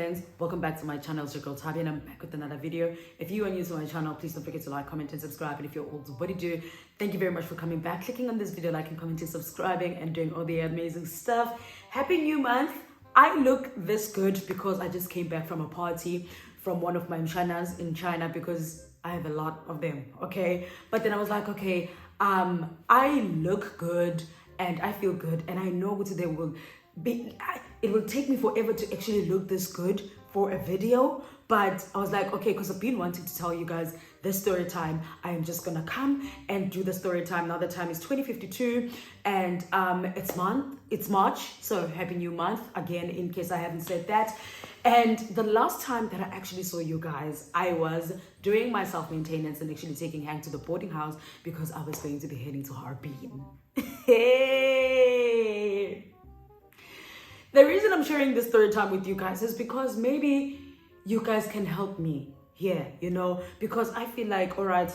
friends, welcome back to my channel. It's your girl Tabi and I'm back with another video. If you are new to my channel, please don't forget to like, comment and subscribe. And if you're old, Wadidooo, thank you very much for coming back, clicking on this video, liking, commenting, subscribing and doing all the amazing stuff. Happy new month. I look this good because I just came back from a party from one of my mshanas in China because I have a lot of them, okay? But then I was like, okay, I look good and I feel good and I know what they will be. It will take me forever to actually look this good for a video, but I was like, okay, because I've been wanting to tell you guys this story time. I am just gonna come and do the story time. Now the time is 20:52 and it's March, so happy new month again, in case I haven't said that. And the last time that I actually saw you guys, I was doing my self-maintenance and actually taking Hank to the boarding house because I was going to be heading to Harbin. Hey! The reason I'm sharing this story time with you guys is because maybe you guys can help me here, you know, because I feel like, all right,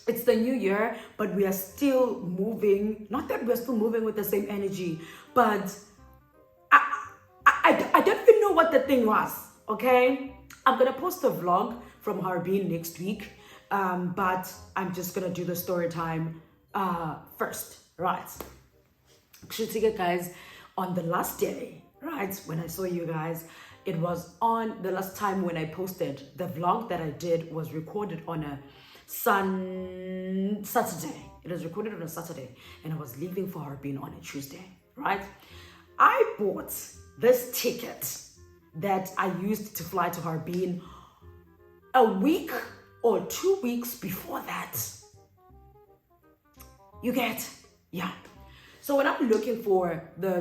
it's the new year, but we are still moving. Not that we're still moving with the same energy, but I don't even know what the thing was, okay? I'm going to post a vlog from Harbin next week, but I'm just going to do the story time first, right? Actually, guys, on the last day, right, when I saw you guys, it was on the last time when I posted the vlog that I did was recorded on a Saturday. It was recorded on a Saturday and I was leaving for Harbin on a Tuesday, right? I bought this ticket that I used to fly to Harbin a week or 2 weeks before that. You get? Yeah. So when I'm looking for the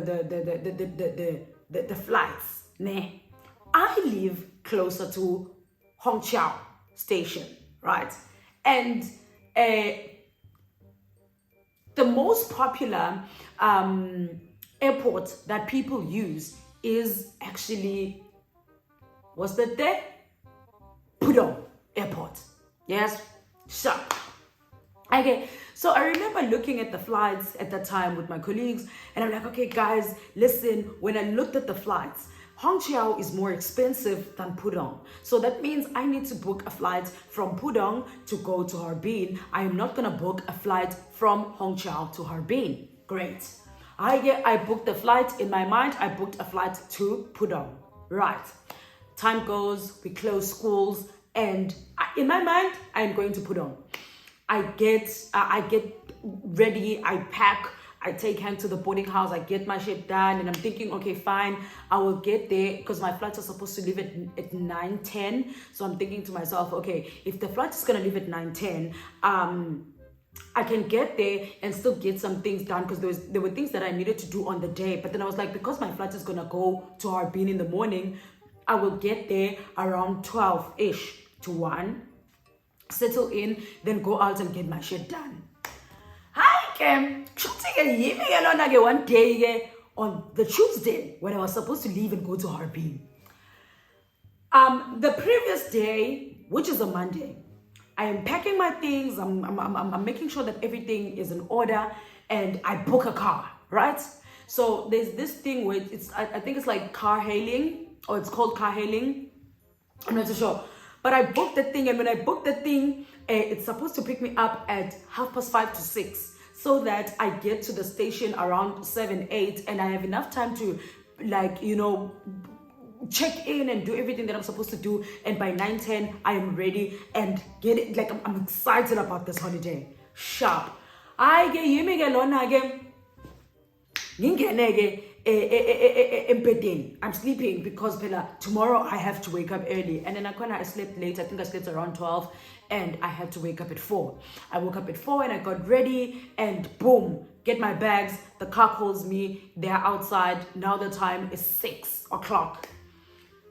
flights, I live closer to Hongqiao station, right? And the most popular airport that people use is actually, what's that there? Pudong Airport. Yes? So, okay, so I remember looking at the flights at that time with my colleagues and I'm like, okay guys, listen, when I looked at the flights, Hongqiao is more expensive than Pudong. So that means I need to book a flight from Pudong to go to Harbin. I am not gonna book a flight from Hongqiao to Harbin. Great. I booked the flight in my mind. I booked a flight to Pudong. Right. Time goes, we close schools, and in my mind, I'm going to Pudong. I get ready, I pack, I take him to the boarding house, I get my shit done, and I'm thinking, okay, fine, I will get there because my flights are supposed to leave at 9:10. So I'm thinking to myself, okay, if the flight is gonna leave at 9:10, I can get there and still get some things done because there were things that I needed to do on the day. But then I was like, because my flight is gonna go to Harbin in the morning, I will get there around 12-ish to 1, settle in, then go out and get my shit done. Hi, Kim. One day on the Tuesday when I was supposed to leave and go to Harbin. The previous day, which is a Monday, I am packing my things. I'm making sure that everything is in order, and I book a car, right? So there's this thing where I think it's like car hailing, or it's called car hailing. I'm not too sure. But I booked the thing, and when I booked the thing, it's supposed to pick me up at 5:30 to 6, so that I get to the station around 7, 8, and I have enough time to, like, you know, check in and do everything that I'm supposed to do. And by 9, 10, I am ready and get it. Like, I'm excited about this holiday. Sharp. I get you make a long again. I'm sleeping because tomorrow I have to wake up early, and then I slept late. I think I slept around 12 and I had to wake up at 4. I woke up at 4 and I got ready and boom, get my bags. The car calls me, they're outside. Now the time is 6 o'clock.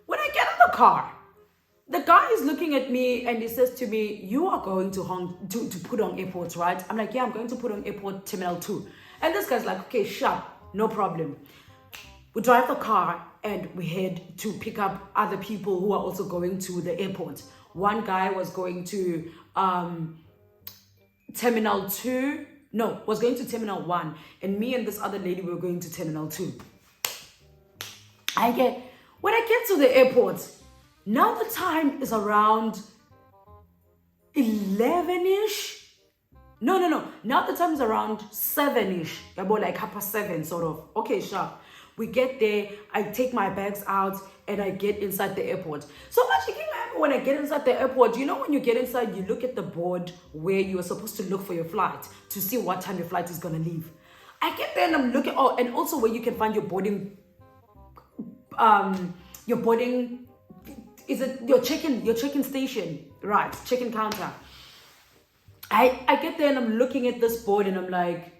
When I get in the car, the guy is looking at me and he says to me, you are going to Pudong Airport, right? I'm like, yeah, I'm going to Pudong Airport Terminal 2. And this guy's like, okay, sharp, no problem. We drive the car and we head to pick up other people who are also going to the airport. One guy was going to Terminal 2. No, was going to Terminal 1. And me and this other lady were going to Terminal 2. When When I get to the airport, now the time is around 11-ish. No. Now the time is around 7-ish. About like 7:30 sort of. Okay, sure. We get there, I take my bags out, and I get inside the airport. So actually, when I get inside the airport, you know when you get inside, you look at the board where you are supposed to look for your flight to see what time your flight is gonna leave. I get there and I'm looking, and also where you can find your boarding, is it your check-in station, right? Check-in counter. I get there and I'm looking at this board and I'm like,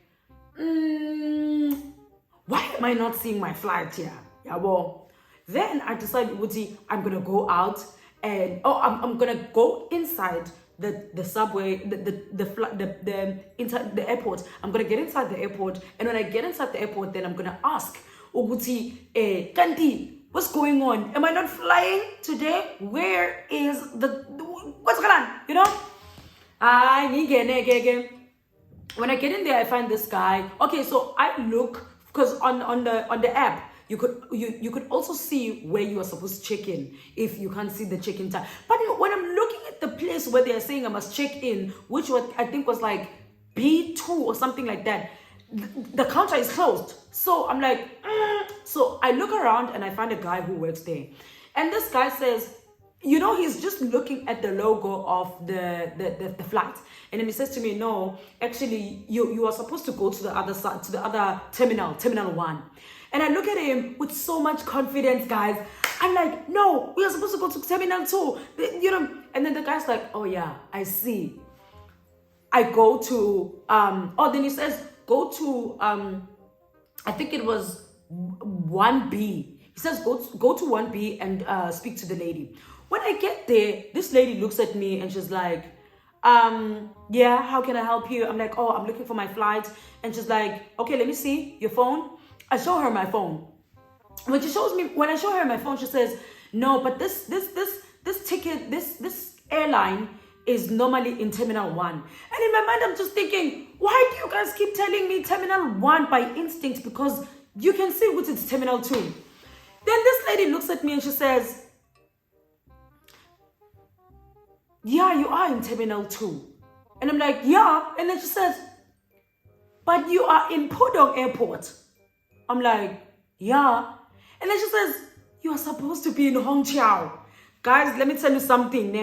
why am I not seeing my flight here? Yeah, well, then I decided, Woody, I'm gonna go out and I'm gonna go inside the subway, the inside the airport. I'm gonna get inside the airport, and when I get inside the airport, then I'm gonna ask, Woody, Kanti, what's going on? Am I not flying today? Where is what's going on? You know? When I get in there, I find this guy. Okay, so I look, because on the app you could also see where you are supposed to check in if you can't see the check-in time. But when I'm looking at the place where they are saying I must check in, which I think was like B2 or something like that, the counter is closed. So I'm like, So I look around and I find a guy who works there, and this guy says, you know, he's just looking at the logo of the flight, and then he says to me, no, actually you are supposed to go to the other side, to the other terminal 1. And I look at him with so much confidence, guys. I'm like, no, we are supposed to go to terminal 2, you know. And then the guy's like, oh yeah, I see. I go to then he says, go to I think it was 1B. He says, go to 1B and speak to the lady. When I get there, this lady looks at me and she's like, yeah, how can I help you? I'm like, oh, I'm looking for my flight. And she's like, okay, let me see your phone. I show her my phone. When I show her my phone, she says, no, but this ticket, this airline is normally in Terminal 1. And in my mind, I'm just thinking, why do you guys keep telling me Terminal 1 by instinct? Because you can see what it's Terminal 2. Then this lady looks at me and she says, yeah, you are in Terminal 2. And I'm like, yeah. And then she says, but you are in Pudong Airport. I'm like, yeah. And then she says, you are supposed to be in Hongqiao. Guys, let me tell you something.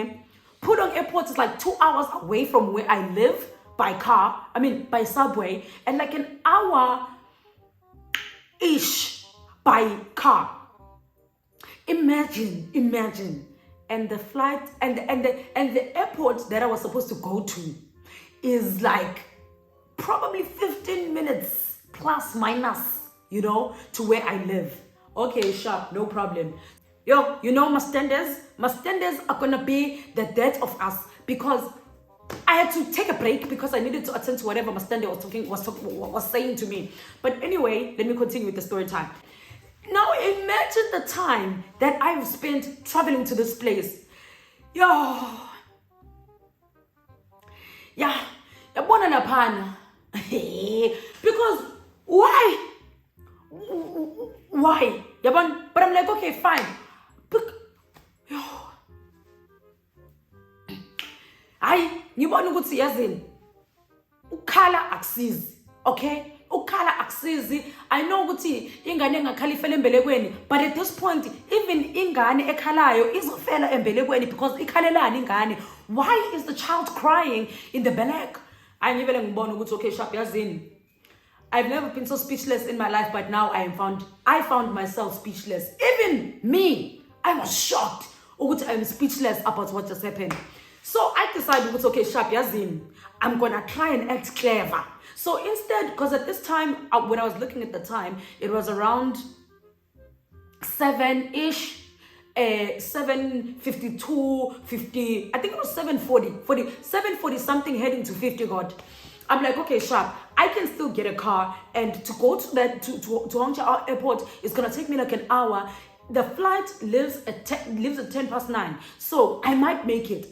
Pudong Airport is like 2 hours away from where I live by subway, and like an hour-ish by car. Imagine. And the flight and the airport that I was supposed to go to is like probably 15 minutes plus minus, you know, to where I live. Okay, sure, no problem. Yo, you know, my standards are gonna be the death of us, because I had to take a break because I needed to attend to whatever my standard was saying to me. But anyway, let me continue with the story time. Now imagine the time that I've spent traveling to this place. Yo. Yeah. Because why? But I'm like, okay, fine. Hayi, ngibona ukuthi yazini ukhala akusizi, okay? Ukhala akusizi. I know ukuthi ingane engakhala ifela embelekweni, but at this point even ingane ekhalayo izofela embelekweni because ikhalelani ingane. Why is the child crying in the belek? Ngivele ngibona ukuthi okay, sharp yazini. I've never been so speechless in my life, but now I found myself speechless. Even me, I was shocked. I'm speechless about what just happened. So I decided, okay, sharp yazin, I'm gonna try and act clever. So instead, because at this time, when I was looking at the time, it was around 7-ish, 7:52, 50. I think it was 7:40 something, heading to 50. God, I'm like, okay, sharp. I can still get a car, and to go to Hongqiao Airport is gonna take me like an hour. The flight leaves at 9:10, so I might make it.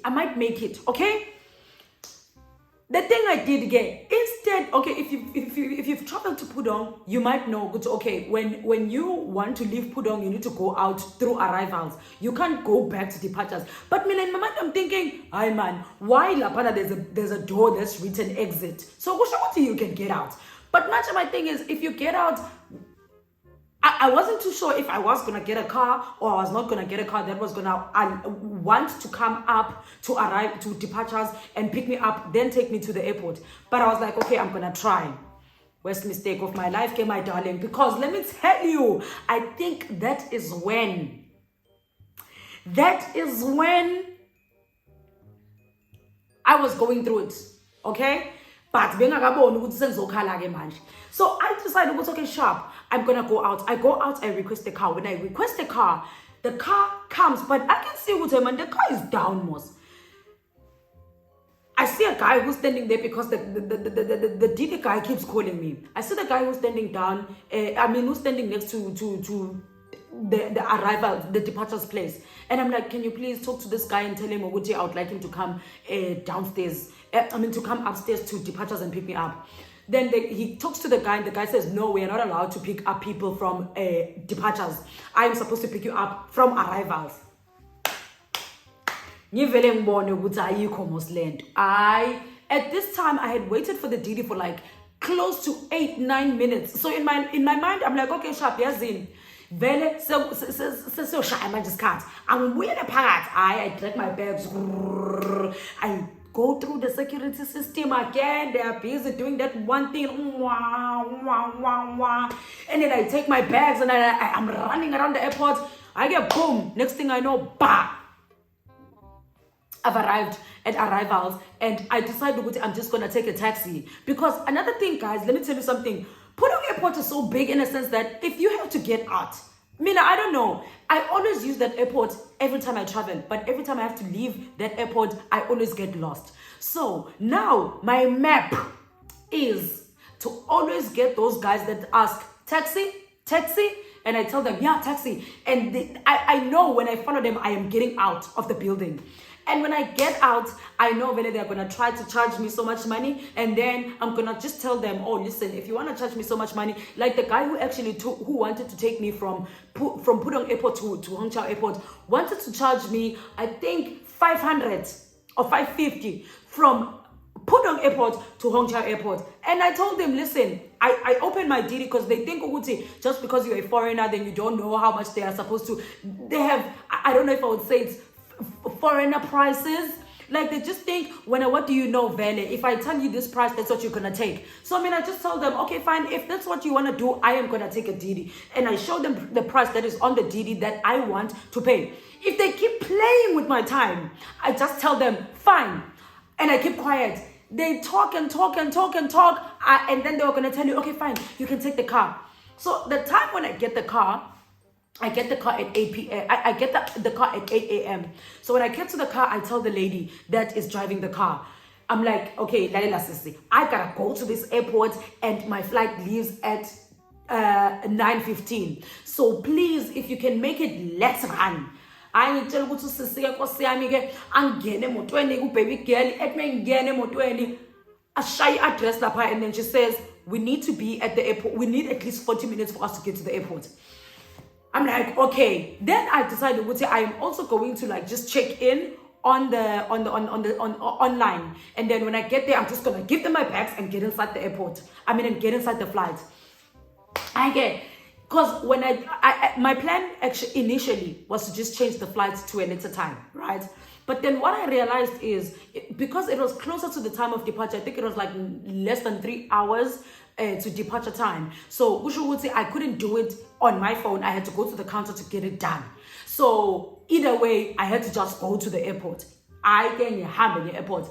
Okay. The thing I did again, instead, okay, if you've traveled to Pudong, you might know, okay, when you want to leave Pudong, you need to go out through arrivals. You can't go back to departures. But in my mind, I'm thinking, hi man, why lapana there's a door that's written exit. So you can get out. But much of my thing is, if you get out, I wasn't too sure if I was going to get a car or I was not going to get a car that was going to want to come up to arrive to departures and pick me up, then take me to the airport. But I was like, okay, I'm going to try. Worst mistake of my life, my darling. Because let me tell you, I think that is when I was going through it. Okay? But so I decided, okay, sharp, I'm gonna go out. I go out, I request the car. When I request the car comes, but I can see what man, the car is down most. I see a guy who's standing there because the DD guy keeps calling me. I see the guy who's standing down, who's standing next to the arrival, the departure's place. And I'm like, can you please talk to this guy and tell him, Oguti, I would like him to come downstairs. To come upstairs to departures and pick me up. Then he talks to the guy and the guy says, no, we are not allowed to pick up people from departures. I am supposed to pick you up from arrivals. At this time, I had waited for the DD for like close to 8-9 minutes. So in my mind, I'm like, okay, sharp, yes, in. Vele so shy, I just can't. I'm weird apart. I drag my bags. I go through the security system again. They are busy doing that one thing. And then I take my bags and I'm running around the airport. I get boom. Next thing I know, bah! I've arrived at arrivals and I decided I'm just going to take a taxi. Because another thing, guys, let me tell you something. Pudong Airport is so big in a sense that if you have to get out, I don't know. I always use that airport every time I travel, but every time I have to leave that airport, I always get lost. So now my map is to always get those guys that ask, taxi? And I tell them, yeah, taxi. And I know when I follow them, I am getting out of the building. And when I get out, I know whether they're going to try to charge me so much money. And then I'm going to just tell them, oh, listen, if you want to charge me so much money, like the guy who actually who wanted to take me from Pudong Airport to Hongqiao Airport, wanted to charge me, I think, 500 or 550 from Pudong Airport to Hongqiao Airport. And I told them, listen, I opened my DD because they think, Uguti, just because you're a foreigner, then you don't know how much they are supposed to. They have, I don't know if I would say it's foreigner prices. Like they just think, what do you know, Vele? If I tell you this price, that's what you're gonna take. So I just told them, okay, fine, if that's what you want to do, I am gonna take a DD. And I show them the price that is on the DD that I want to pay. If they keep playing with my time, I just tell them, fine. And I keep quiet. They talk and talk and talk and talk. And then they were gonna tell you, okay, fine, you can take the car. So the time when I get the car, I get the car at 8 p.m. I get the car at 8 a.m. So when I get to the car, I tell the lady that is driving the car, I'm like, okay, Laila Sisi, I gotta go to this airport and my flight leaves at 9:15. So please, if you can make it, let's run. I need to go to Sisi Kosiamige and get a baby girl at me ngene emotweni. A shy address lapha, and then she says, we need to be at the airport. We need at least 40 minutes for us to get to the airport. I'm like, okay. Then I decided, I am also going to like just check in on online, and then when I get there, I'm just gonna give them my bags and get inside the airport. And get inside the flight. Because when my plan actually initially was to just change the flights to a later time, right? But then what I realized is, because it was closer to the time of departure, I think it was like less than 3 hours to departure time. So I couldn't do it on my phone. I had to go to the counter to get it done. So either way, I had to just go to the airport. I can have the airport.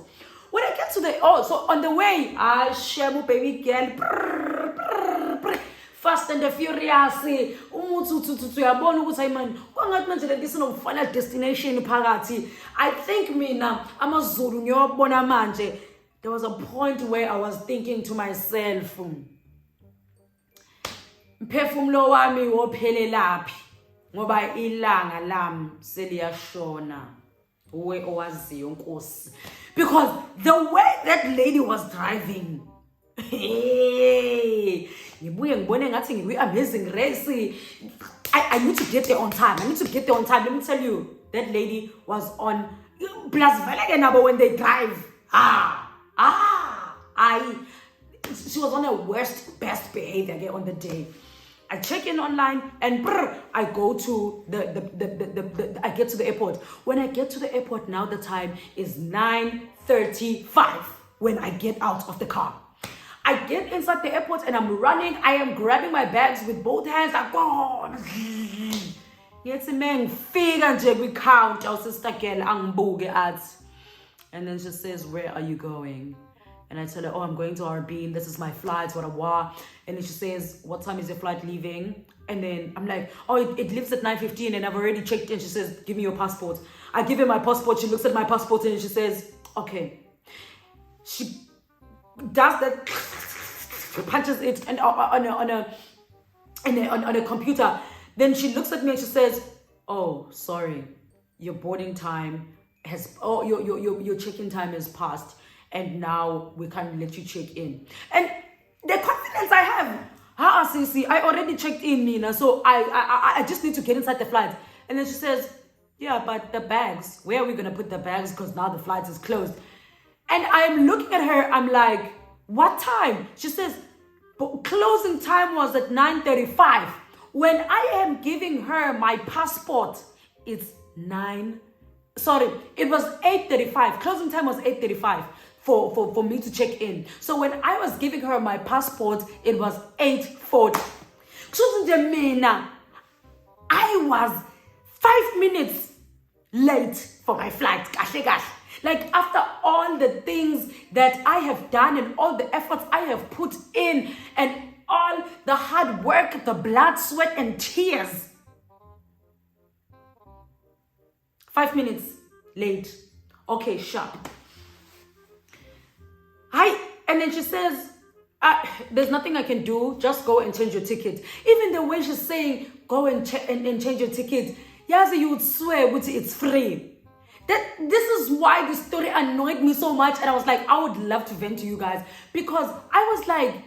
When I get to so on the way, I share my baby girl. Fast and the Furious, destination party. I think there was a point where I was thinking to myself, mphefumulo wami wophelelaphi ngoba ilanga lam seliyashona uwe owaziyo Nkosi. Because the way that lady was driving, Hey, amazing race. I need to get there on time. Let me tell you, that lady was on plus when they drive. She was on her best behavior on the day. I check in online and I go to I get to the airport. When I get to the airport now, the time is 9:35 when I get out of the car. I get inside the airport and I'm running. I am grabbing my bags with both hands. I'm gone. Yes, man, figure nje we count. And then she says, "Where are you going?" And I tell her, "Oh, I'm going to Harbin. This is my flight, whatever." And then she says, "What time is your flight leaving?" And then I'm like, "Oh, it leaves at 9:15 and I've already checked in." She says, "Give me your passport." I give her my passport. She looks at my passport and she says, "Okay." She does that, punches it and on a computer. Then she looks at me and she says, "Oh, sorry, your boarding time has, your check-in time has passed, and now we can't let you check in." And the confidence I have, I already checked in, Nina, so I just need to get inside the flight. And then she says, "Yeah, but the bags, where are we gonna put the bags? Because now the flight is closed." And I'm looking at her, I'm like, "What time?" She says, "But closing time was at 9:35. When I am giving her my passport, it's it was 8:35. Closing time was 8:35 for me to check in. So when I was giving her my passport, it was 8:40. I was 5 minutes late for my flight. Like, after all the things that I have done and all the efforts I have put in and all the hard work, the blood, sweat, and tears. 5 minutes late. Okay, sharp. And then she says, "There's nothing I can do. Just go and change your ticket." Even the way she's saying, "Go and change your ticket," yes, you would swear it's free. This is why this story annoyed me so much, and I was like, I would love to vent to you guys, because I was like,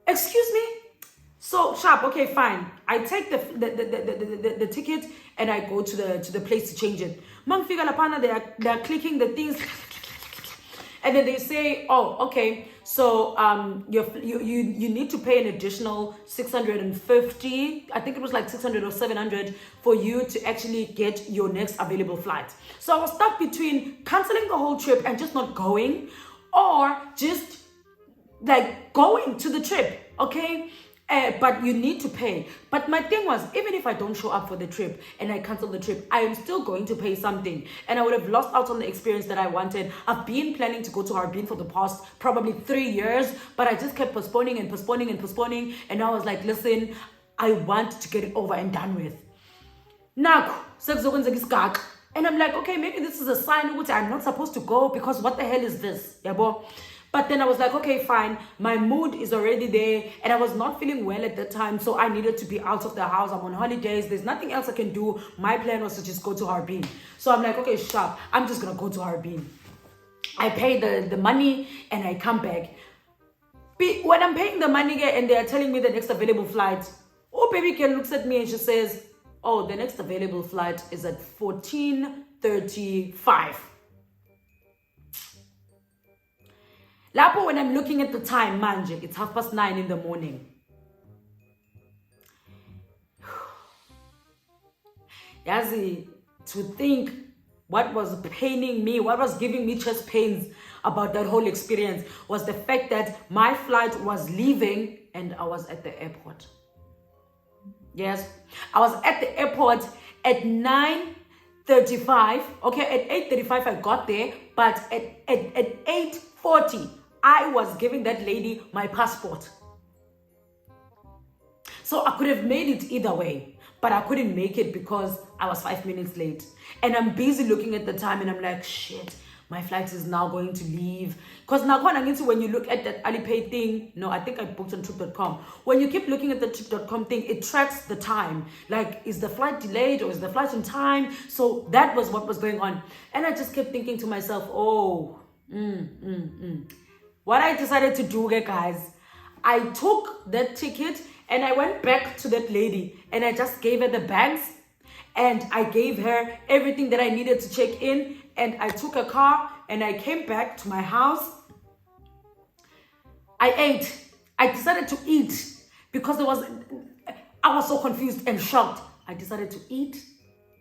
excuse me? So sharp, okay, fine. I take the ticket and I go to the place to change it. They are clicking the things, and then they say, "Oh, okay, so you need to pay an additional 650. I think it was like 600 or 700 for you to actually get your next available flight." So I was stuck between canceling the whole trip and just not going, or just like going to the trip, okay? But you need to pay. But my thing was, even if I don't show up for the trip and I cancel the trip, I am still going to pay something, and I would have lost out on the experience that I wanted. I've been planning to go to Harbin for the past probably 3 years, but I just kept postponing. And I was like, listen, I want to get it over and done with. And I'm like, okay, maybe this is a sign which I'm not supposed to go, because what the hell is this? Yabo? But then I was like, okay, fine. My mood is already there, and I was not feeling well at that time, so I needed to be out of the house. I'm on holidays. There's nothing else I can do. My plan was to just go to Harbin. So I'm like, okay, sharp. I'm just going to go to Harbin. I pay the money, and I come back. When I'm paying the money and they are telling me the next available flight, oh, baby girl looks at me and she says, "Oh, the next available flight is at 14:35. Lapo, when I'm looking at the time, manje, it's 9:30 in the morning. Yazi, to think what was paining me, what was giving me chest pains about that whole experience was the fact that my flight was leaving and I was at the airport. Yes, I was at the airport at 9:35. Okay, at 8:35 I got there, but at 8:40 I was giving that lady my passport. So I could have made it either way, but I couldn't make it because I was 5 minutes late. And I'm busy looking at the time and I'm like, shit, my flight is now going to leave. Because now when you look at that Alipay thing, no, I think I booked on trip.com. When you keep looking at the trip.com thing, it tracks the time. Like, is the flight delayed or is the flight on time? So that was what was going on. And I just kept thinking to myself, oh, what I decided to do, guys, I took that ticket and I went back to that lady and I just gave her the bags and I gave her everything that I needed to check in, and I took a car and I came back to my house. I ate. I decided to eat because I was so confused and shocked. I decided to eat,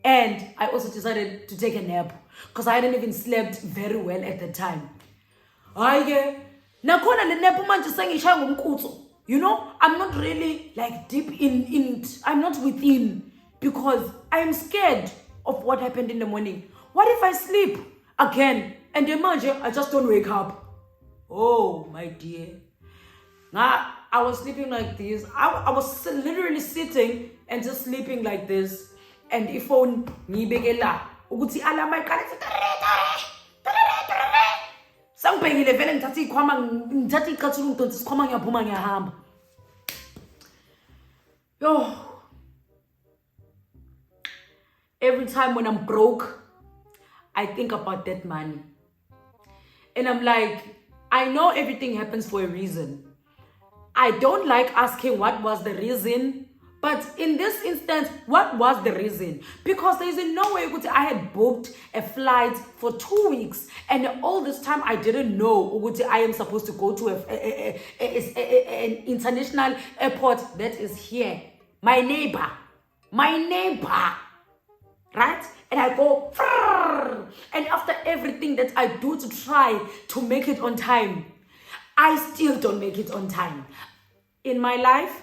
and I also decided to take a nap because I hadn't even slept very well at the time. You know, I'm not really like deep in it. I'm not within because I'm scared of what happened in the morning. What if I sleep again and imagine I just don't wake up? Oh, my dear. Now, I was sleeping like this. I was literally sitting and just sleeping like this. And if phone ngibekela ukuthi alarm iqala sangibhekile vele ngithatha ikhwama ngithatha iqathula ngidonsa isikhwama ngiyaphuma ngiyahamba. Yo. Every time when I'm broke, I think about that money. And I'm like, I know everything happens for a reason. I don't like asking what was the reason, but in this instance, what was the reason? Because there is no way I had booked a flight for 2 weeks, and all this time I didn't know I am supposed to go to an international airport that is here. My neighbor, right? And I go, and after everything that I do to try to make it on time, I still don't make it on time. In my life,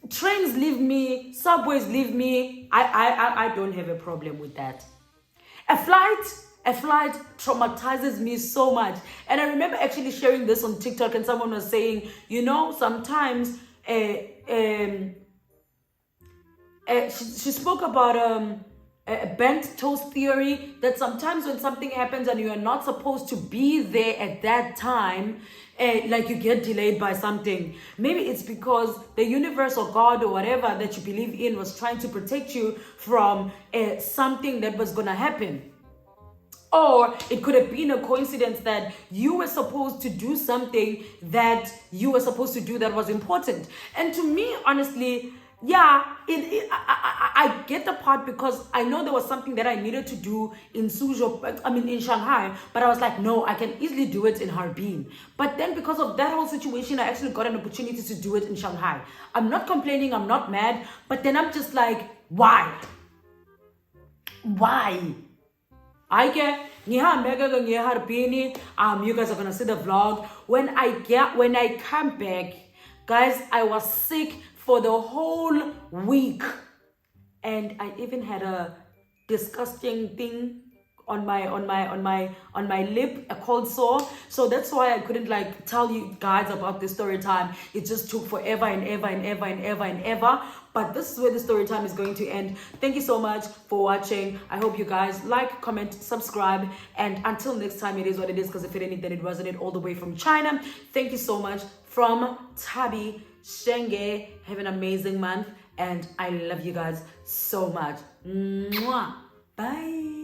trains leave me, subways leave me. I don't have a problem with that. A flight traumatizes me so much. And I remember actually sharing this on TikTok, and someone was saying, you know, sometimes she spoke about a bent toast theory, that sometimes when something happens and you are not supposed to be there at that time, like you get delayed by something. Maybe it's because the universe or God or whatever that you believe in was trying to protect you from something that was going to happen. Or it could have been a coincidence that you were supposed to do something that you were supposed to do that was important. And to me, honestly, yeah, I get the part, because I know there was something that I needed to do in in Shanghai, but I was like, no, I can easily do it in Harbin. But then because of that whole situation, I actually got an opportunity to do it in Shanghai. I'm not complaining, I'm not mad, but then I'm just like, why? I get you guys are gonna see the vlog. When I come back, guys, I was sick for the whole week, and I even had a disgusting thing on my lip, a cold sore. So that's why I couldn't like tell you guys about this story time. It just took forever and ever. But this is where the story time is going to end. Thank you so much for watching. I hope you guys like, comment, subscribe, and until next time, it is what it is, because if it ain't, then it wasn't. It all the way from China. Thank you so much from Tabi Shenge. Have an amazing month, and I love you guys so much. Mwah. Bye.